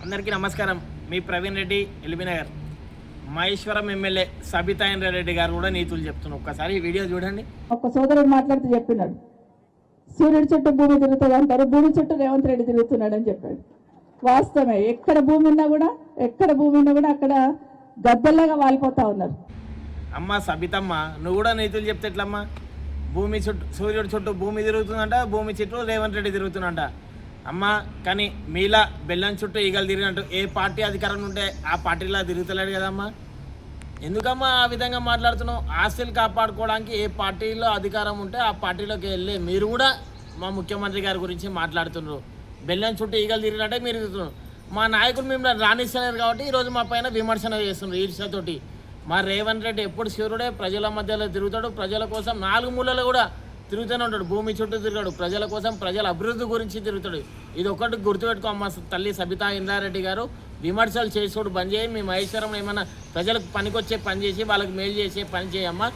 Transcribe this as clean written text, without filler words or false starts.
అందరికీ నమస్కారం. మీ ప్రవీణ్ రెడ్డి ఎల్బీనగర్. మహేశ్వరం ఎమ్మెల్యే సబితా ఇంద్రారెడ్డి గారు కూడా నీతులు చెప్తున్నారు. ఒక్కసారి ఈ వీడియో చూడండి. ఒక సోదరుడు మాట్లాడుతూ చెప్పినాడు, సూర్యుడి చుట్టూ భూమి తిరుగుతుంది అంటారు, భూమి చుట్టూ రేవంత్ రెడ్డి తిరుగుతున్నాడు అని చెప్పాడు. వాస్తవమే. ఎక్కడ భూమి ఉన్నా కూడా అక్కడ గద్దల్లాగా వాలిపోతా ఉన్నారు. అమ్మ సబితమ్మ, నువ్వు కూడా నీతులు చెప్తే ఎట్లమ్మా? భూమి చుట్టూ సూర్యుడి చుట్టూ భూమి తిరుగుతుందంట, భూమి చుట్టూ రేవంత్ రెడ్డి తిరుగుతుందంట. అమ్మ కానీ మీలా బెల్లం చుట్టూ ఈగలు తిరిగినట్టు ఏ పార్టీ అధికారం ఉంటే ఆ పార్టీలా తిరుగుతలేడు కదమ్మా. ఎందుకమ్మా ఆ విధంగా మాట్లాడుతున్నావు? ఆస్తులు కాపాడుకోవడానికి ఏ పార్టీలో అధికారం ఉంటే ఆ పార్టీలోకి వెళ్ళి మీరు కూడా మా ముఖ్యమంత్రి గారి గురించి మాట్లాడుతున్నారు. బెల్లం చుట్టూ ఈగలు తిరిగినట్టే మీరు తిరుగుతున్నారు. మా నాయకులు మిమ్మల్ని రాణిస్తున్నారు కాబట్టి ఈరోజు మా పైన విమర్శన చేస్తున్నారు ఈర్ష్యతోటి. మా రేవంత్ రెడ్డి ఎప్పుడు శివుడే ప్రజల మధ్యలో తిరుగుతాడు, ప్రజల కోసం 4 మూలలు కూడా తిరుగుతూనే ఉంటాడు. భూమి చుట్టూ తిరిగాడు, ప్రజల కోసం ప్రజల అభివృద్ధి గురించి తిరుగుతాడు. ఇది ఒక్కటి గుర్తుపెట్టుకో అమ్మ తల్లి సబితా ఇంద్రారెడ్డి గారు. విమర్శలు చేసుడు బంద్ చేయి. మీ మహేశ్వరం ఏమన్నా ప్రజలకు పనికొచ్చే పని చేసి వాళ్ళకి మేలు చేసే పని చేయమ్మా.